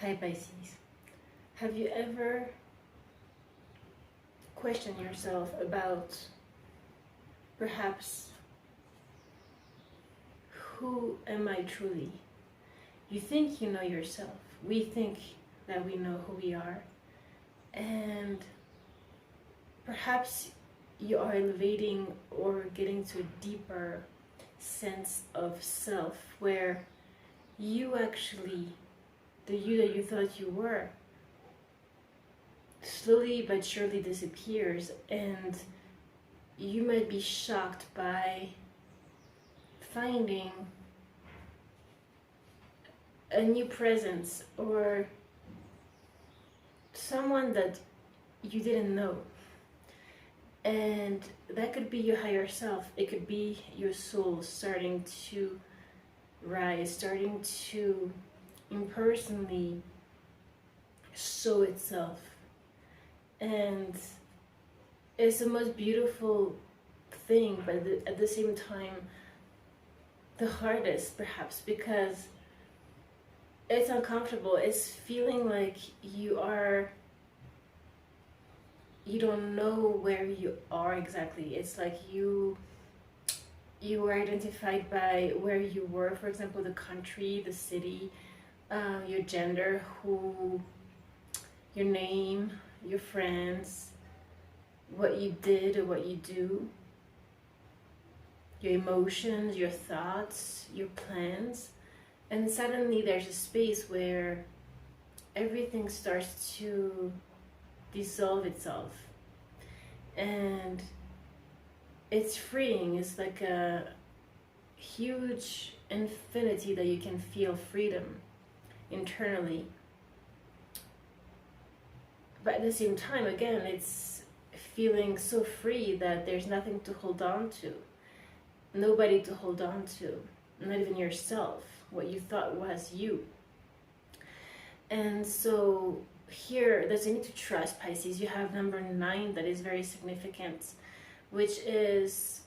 Hi Pisces. Have you ever questioned yourself about perhaps who am I truly? You think you know yourself. We think that we know who we are. And perhaps you are elevating or getting to a deeper sense of self where you actually, the you that you thought you were, slowly but surely disappears, and you might be shocked by finding a new presence or someone that you didn't know. And that could be your higher self. It could be your soul starting to rise, starting to impersonally show itself. And it's the most beautiful thing, but at the same time the hardest, perhaps, because it's uncomfortable. It's feeling like you don't know where you are exactly. It's like you were identified by where you were, for example, the country, the city, your gender, your name, your friends, what you did or what you do, your emotions, your thoughts, your plans. And suddenly there's a space where everything starts to dissolve itself. And it's freeing. It's like a huge infinity that you can feel freedom internally. But at the same time, again, it's feeling so free that there's nothing to hold on to. Nobody to hold on to. Not even yourself. What you thought was you. And so here, there's a need to trust, Pisces. You have number 9 that is very significant, which is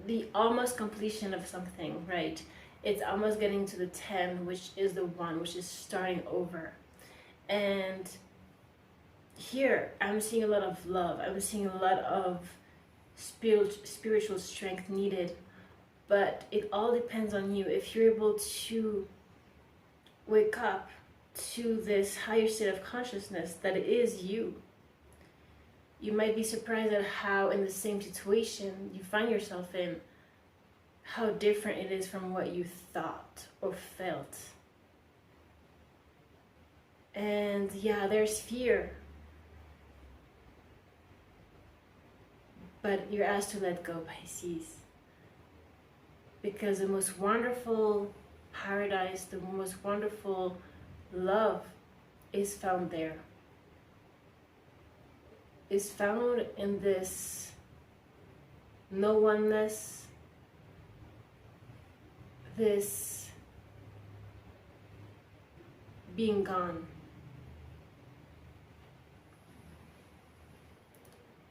the almost completion of something, right? It's almost getting to the 10, which is the 1, which is starting over. And here, I'm seeing a lot of love. I'm seeing a lot of spiritual strength needed. But it all depends on you. If you're able to wake up to this higher state of consciousness that it is you, you might be surprised at how in the same situation you find yourself in, how different it is from what you thought or felt. And yeah, there's fear. But you're asked to let go, Pisces. Because the most wonderful paradise, the most wonderful love is found there. Is found in this no oneness, this being gone.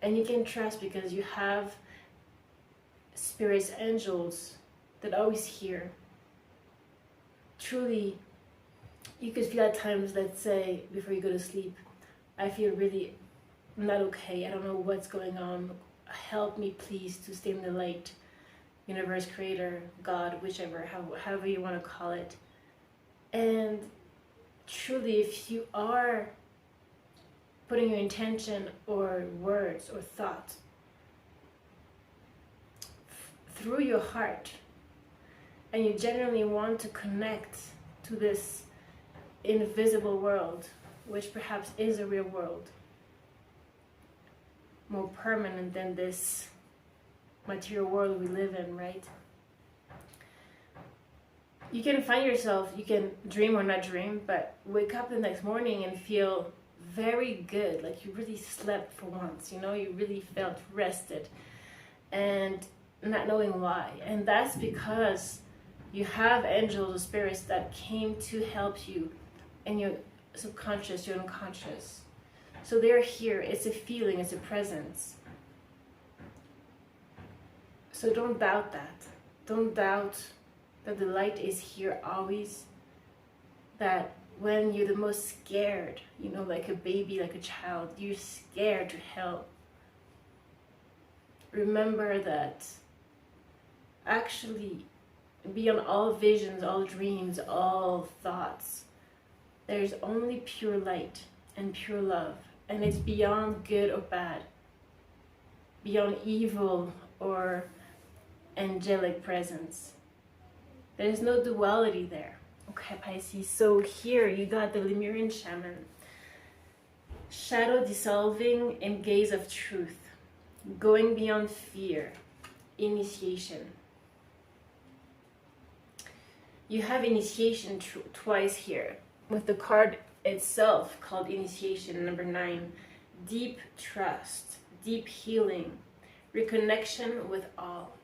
And you can trust because you have spirits, angels that always hear. Truly, you could feel at times, let's say, before you go to sleep, I feel really not okay. I don't know what's going on. Help me, please, to stay in the light. Universe, creator, God, whichever, however you want to call it. And truly, if you are putting your intention or words or thoughts through your heart, and you genuinely want to connect to this invisible world, which perhaps is a real world, more permanent than this material world we live in, right? You can find yourself, you can dream or not dream, but wake up the next morning and feel very good, like you really slept for once, you know, you really felt rested, and not knowing why. And that's because you have angels or spirits that came to help you in your subconscious, your unconscious. So they're here. It's a feeling, it's a presence. So don't doubt that. Don't doubt that the light is here always, that when you're the most scared, you know, like a baby, like a child, you're scared to hell. Remember that actually beyond all visions, all dreams, all thoughts, there's only pure light and pure love, and it's beyond good or bad, beyond evil or angelic presence. There's no duality there. Okay, Pisces, so here you got the Lemurian shaman. Shadow dissolving and gaze of truth. Going beyond fear. Initiation. You have initiation twice here. With the card itself called initiation, number 9. Deep trust. Deep healing. Reconnection with all.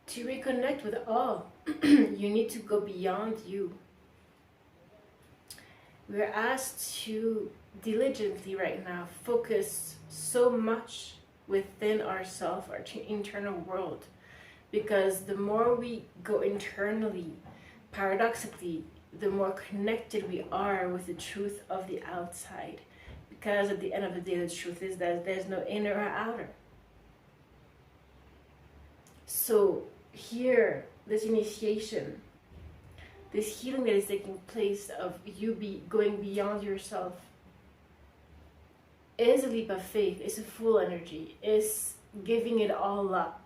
To reconnect with all, you need to go beyond you. We're asked to diligently right now focus so much within ourselves, our internal world, because the more we go internally, paradoxically, the more connected we are with the truth of the outside, because at the end of the day, the truth is that there's no inner or outer. So here, this initiation, this healing that is taking place of you going beyond yourself, is a leap of faith, is a full energy, is giving it all up.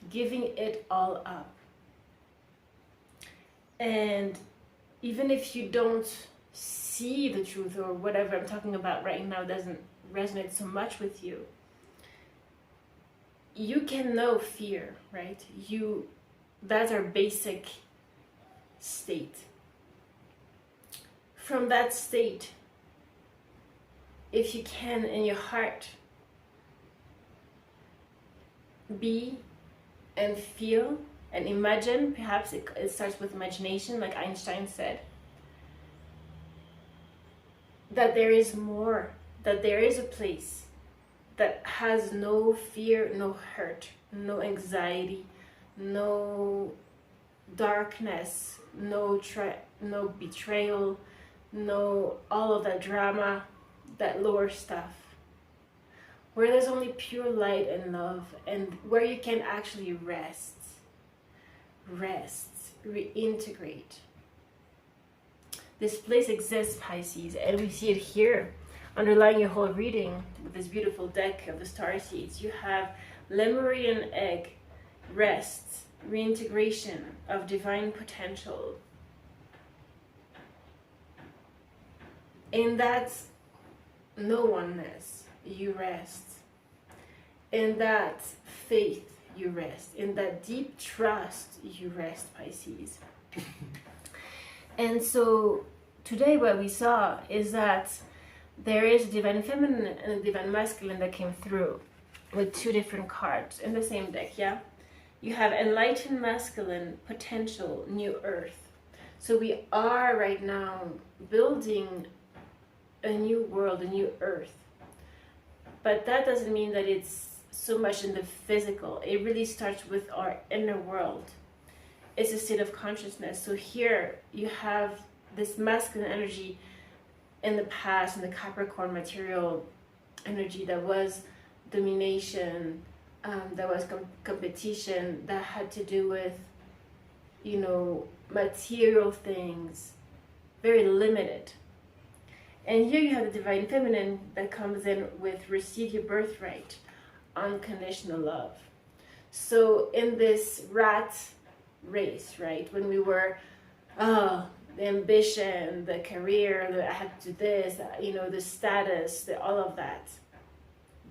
Giving it all up. And even if you don't see the truth, or whatever I'm talking about right now doesn't resonate so much with you, you can know fear, right? That's our basic state. From that state, if you can in your heart be and feel and imagine, perhaps it starts with imagination, like Einstein said, that there is more, that there is a place that has no fear, no hurt, no anxiety, no darkness, no betrayal, no all of that drama, that lower stuff, where there's only pure light and love, and where you can actually rest, reintegrate. This place exists, Pisces, and we see it here. Underlying your whole reading with this beautiful deck of the star seeds, you have Lemurian egg, rest, reintegration of divine potential. In that no oneness, you rest. In that faith, you rest. In that deep trust, you rest, Pisces. And so today what we saw is that there is a divine feminine and a divine masculine that came through with 2 different cards in the same deck, yeah? You have enlightened masculine, potential, new earth. So we are right now building a new world, a new earth. But that doesn't mean that it's so much in the physical. It really starts with our inner world. It's a state of consciousness. So here you have this masculine energy in the past, in the Capricorn material energy, that was domination, that was competition, that had to do with, you know, material things, very limited. And here you have the divine feminine that comes in with receive your birthright, unconditional love. So in this rat race, right, when we were, the ambition, the career, I have to do this, you know, the status, all of that,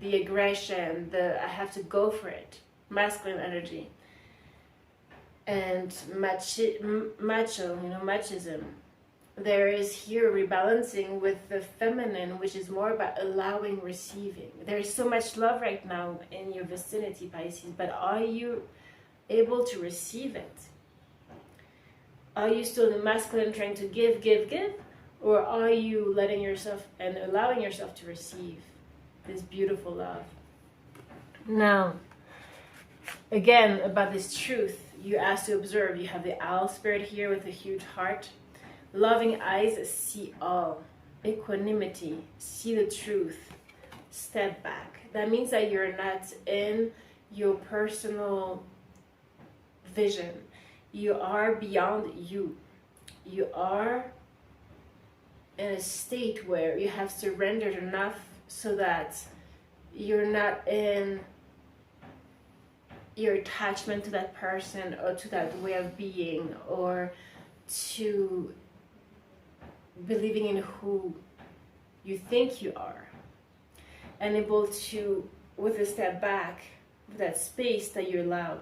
the aggression, I have to go for it, masculine energy, and macho, you know, machism. There is here rebalancing with the feminine, which is more about allowing, receiving. There is so much love right now in your vicinity, Pisces, but are you able to receive it? Are you still in the masculine trying to give, or are you letting yourself and allowing yourself to receive this beautiful love? Now, again, about this truth, you asked to observe. You have the owl spirit here with a huge heart, Loving eyes see all. Equanimity, see the truth. Step back. That means that you're not in your personal vision. You are beyond you. You are in a state where you have surrendered enough so that you're not in your attachment to that person or to that way of being, or to believing in who you think you are, and able to, with a step back, with that space that you allow,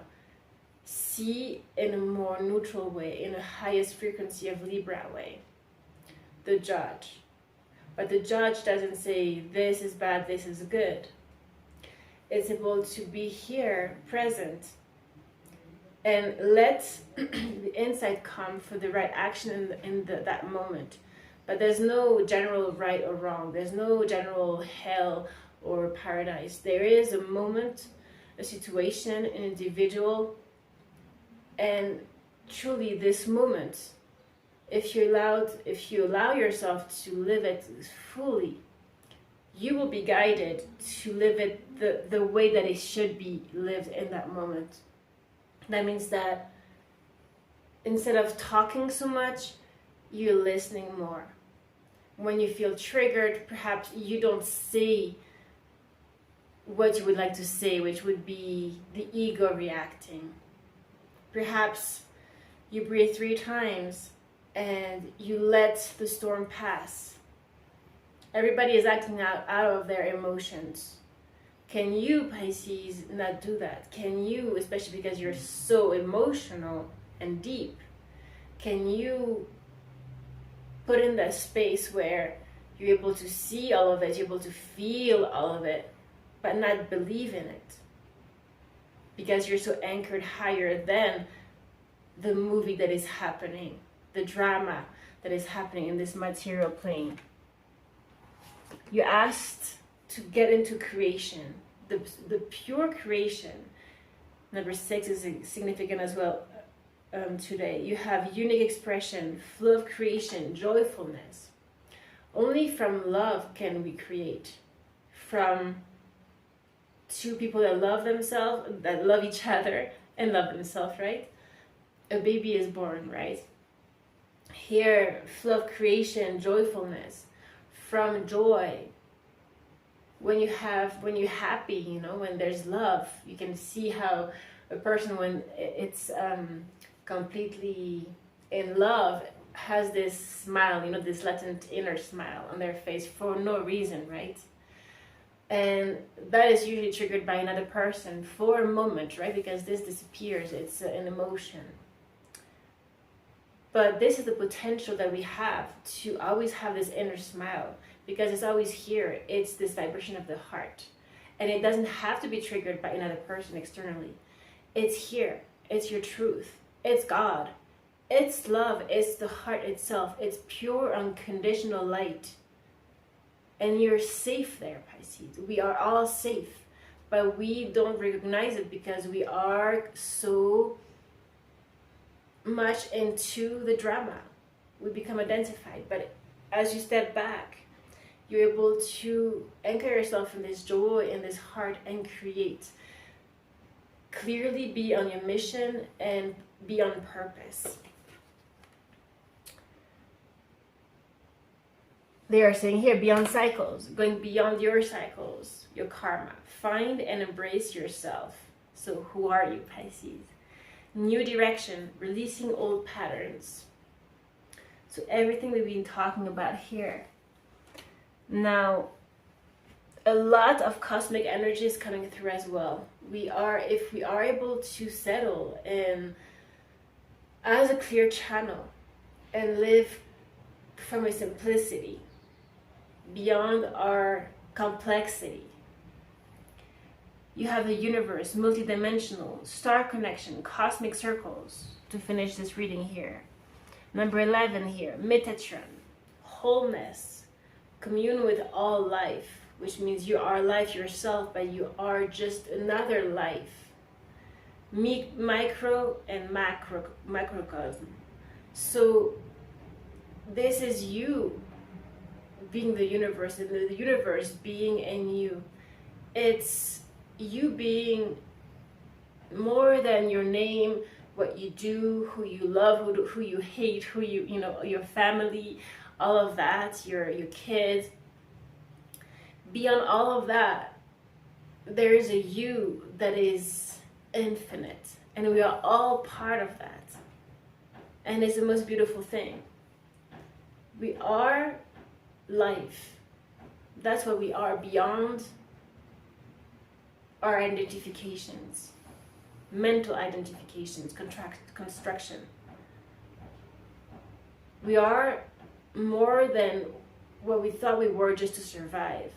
see in a more neutral way, in the highest frequency of Libra way, the judge. But the judge doesn't say this is bad, this is good. It's able to be here, present, and let the insight come for the right action that moment. But there's no general right or wrong. There's no general hell or paradise. There is a moment, a situation, an individual, and truly this moment, if you allow yourself to live it fully, you will be guided to live it the way that it should be lived in that moment. That means that instead of talking so much, you're listening more. When you feel triggered, perhaps you don't say what you would like to say, which would be the ego reacting. Perhaps you breathe 3 times and you let the storm pass. Everybody is acting out of their emotions. Can you, Pisces, not do that? Can you, especially because you're so emotional and deep, can you put in that space where you're able to see all of it, you're able to feel all of it, but not believe in it? Because you're so anchored higher than the movie that is happening, the drama that is happening in this material plane. You're asked to get into creation, the pure creation. Number 6 is significant as well today. You have unique expression, flow of creation, joyfulness. Only from love can we create. From 2 people that love themselves, that love each other and love themselves, right? A baby is born, right? Here, flow of creation, joyfulness. From joy. When you're happy, you know, when there's love, you can see how a person, when it's completely in love, has this smile, you know, this latent inner smile on their face for no reason, right? And that is usually triggered by another person for a moment, right? Because this disappears, it's an emotion. But this is the potential that we have to always have this inner smile, because it's always here. It's this vibration of the heart. And it doesn't have to be triggered by another person externally. It's here. It's your truth. It's God. It's love. It's the heart itself. It's pure, unconditional light. And you're safe there, Pisces. We are all safe. But we don't recognize it because we are so much into the drama. We become identified. But as you step back, you're able to anchor yourself in this joy, in this heart, and create. Clearly be on your mission and be on purpose. They are saying here, beyond cycles, going beyond your cycles, your karma. Find and embrace yourself. So who are you, Pisces? New direction, releasing old patterns. So everything we've been talking about here. Now, a lot of cosmic energy is coming through as well. If we are able to settle in as a clear channel and live from a simplicity beyond our complexity. You have the universe, multidimensional, star connection, cosmic circles to finish this reading here. Number 11 here, Metatron, wholeness, commune with all life, which means you are life yourself, but you are just another life. Micro and macrocosm. So This is you being the universe, and the universe being in you. It's you being more than your name, what you do, who you love, who you hate, who you know, your family, all of that, your kids. Beyond all of that, there is a you that is infinite, and we are all part of that. And it's the most beautiful thing. We are life. That's what we are, beyond our identifications, mental identifications, construction. We are more than what we thought we were just to survive.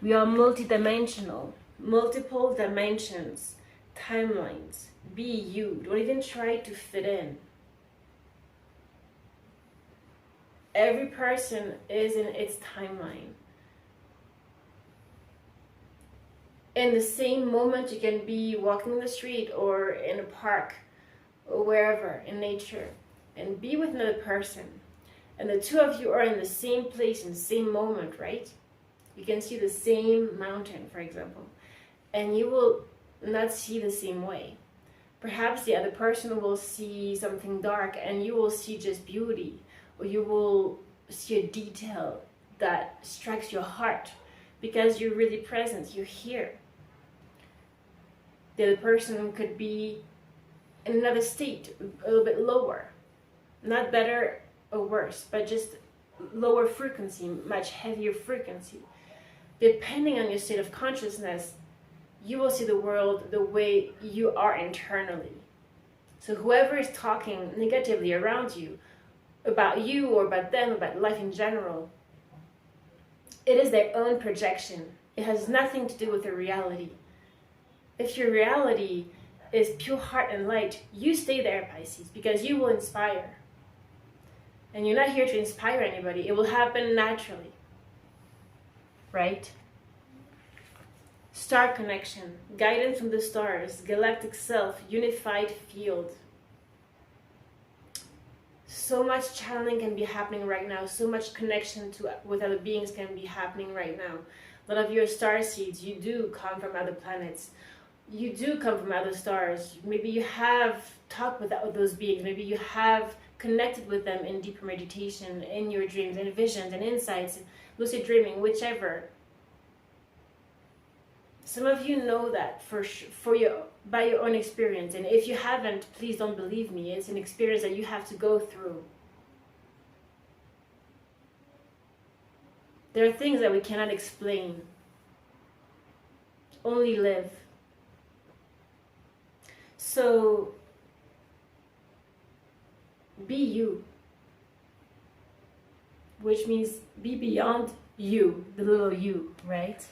We are multidimensional, multiple dimensions, timelines. Be you. Don't even try to fit in. Every person is in its timeline. In the same moment, you can be walking in the street or in a park or wherever in nature and be with another person. And the two of you are in the same place in the same moment, right? You can see the same mountain, for example, and you will not see the same way. Perhaps the other person will see something dark and you will see just beauty, or you will see a detail that strikes your heart because you're really present, you're here. The other person could be in another state, a little bit lower, not better or worse, but just lower frequency, much heavier frequency. Depending on your state of consciousness, you will see the world the way you are internally. So whoever is talking negatively around you, about you or about them, about life in general, it is their own projection. It has nothing to do with the reality. If your reality is pure heart and light, you stay there, Pisces, because you will inspire. And you're not here to inspire anybody. It will happen naturally. Right? Star connection, guidance from the stars, galactic self, unified field. So much channeling can be happening right now. So much connection with other beings can be happening right now. A lot of your star seeds, you do come from other planets. You do come from other stars. Maybe you have talked with those beings. Maybe you have connected with them in deeper meditation, in your dreams, and visions, and insights, lucid dreaming, whichever. Some of you know that by your own experience, and if you haven't, please don't believe me. It's an experience that you have to go through. There are things that we cannot explain. Only live. So, be you. Which means be beyond you, the little you, right?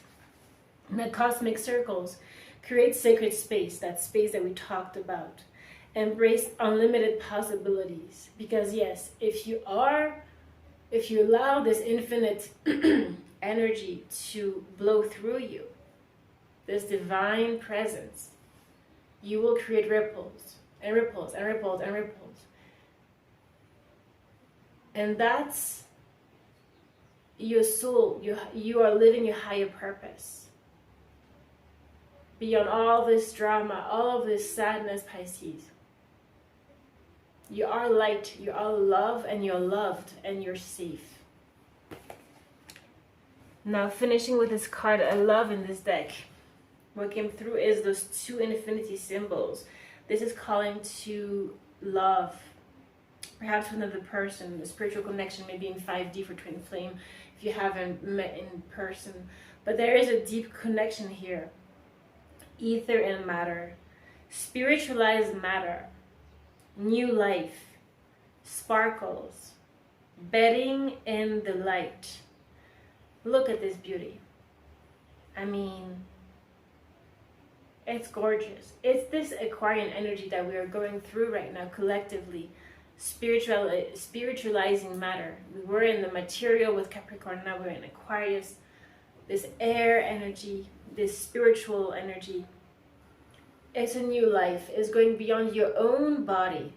In the cosmic circles, create sacred space, that space that we talked about. Embrace unlimited possibilities. Because yes, if you allow this infinite energy to blow through you, this divine presence, you will create ripples and ripples and ripples and ripples. And that's your soul. You are living your higher purpose. Beyond all this drama, all of this sadness, Pisces. You are light, you are love, and you're loved, and you're safe. Now finishing with this card I love in this deck. What came through is those two infinity symbols. This is calling to love. Perhaps with another person, a spiritual connection, maybe in 5D for twin flame, if you haven't met in person. But there is a deep connection here. Ether and matter, spiritualized matter, new life, sparkles, bedding in the light. Look at this beauty. I mean, it's gorgeous. It's this Aquarian energy that we are going through right now collectively, spiritualizing matter. We were in the material with Capricorn, now we're in Aquarius. This air energy, this spiritual energy. It's a new life. It's going beyond your own body.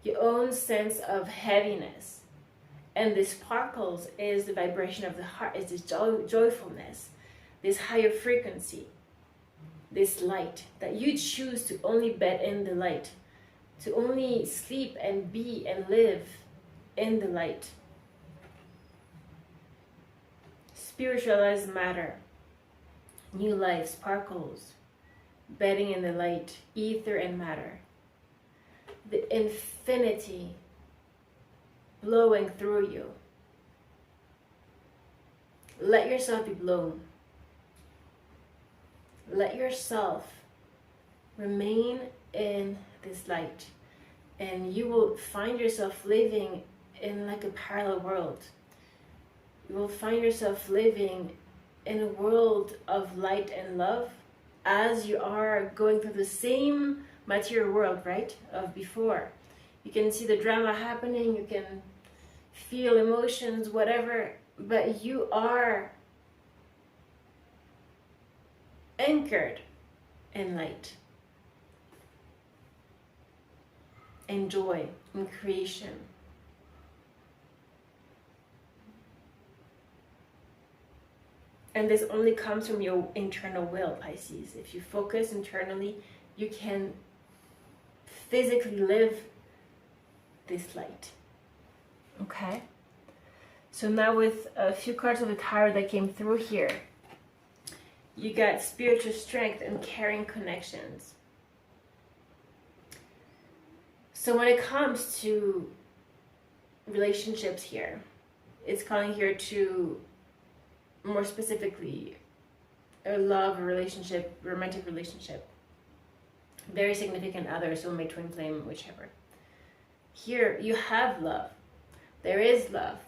your own sense of heaviness. And this sparkles is the vibration of the heart, is this joyfulness, this higher frequency, this light, that you choose to only bed in the light, to only sleep and be and live in the light. Spiritualized matter, new life sparkles, bedding in the light, ether and matter. The infinity blowing through you. Let yourself be blown. Let yourself remain in this light, and you will find yourself living in like a parallel world. You will find yourself living in a world of light and love as you are going through the same material world, right, of before. You can see the drama happening, you can feel emotions, whatever, but you are anchored in light, in joy, in creation. And this only comes from your internal will, Pisces. If you focus internally, you can physically live this light. Okay? So now with a few cards of the tarot that came through here, you got spiritual strength and caring connections. So when it comes to relationships here, it's calling here to, more specifically, a love, a relationship, romantic relationship. Very significant other, soulmate, twin flame, whichever. Here you have love. There is love.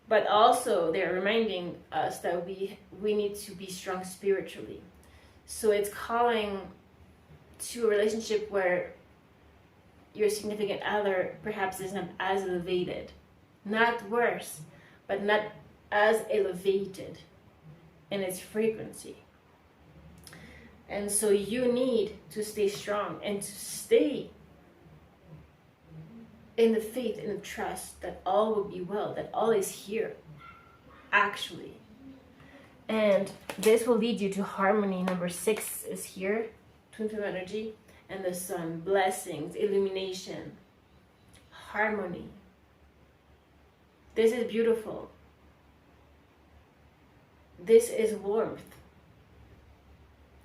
But also they're reminding us that we need to be strong spiritually. So it's calling to a relationship where your significant other perhaps isn't as elevated. Not worse, but not as elevated in its frequency. And so you need to stay strong and to stay in the faith and the trust that all will be well, that all is here, actually. And this will lead you to harmony. Number 6 is here, twin flame energy, and the sun, blessings, illumination, harmony. This is beautiful. This is warmth.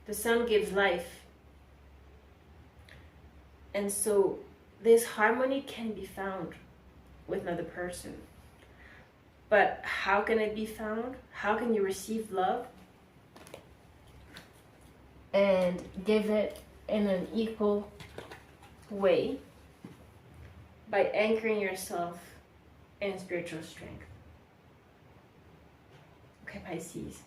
The sun gives life. And so this harmony can be found with another person. But how can it be found? How can you receive love and give it in an equal way? By anchoring yourself in spiritual strength. Okay, Pisces.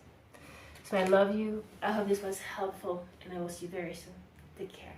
So I love you. I hope this was helpful, and I will see you very soon. Take care.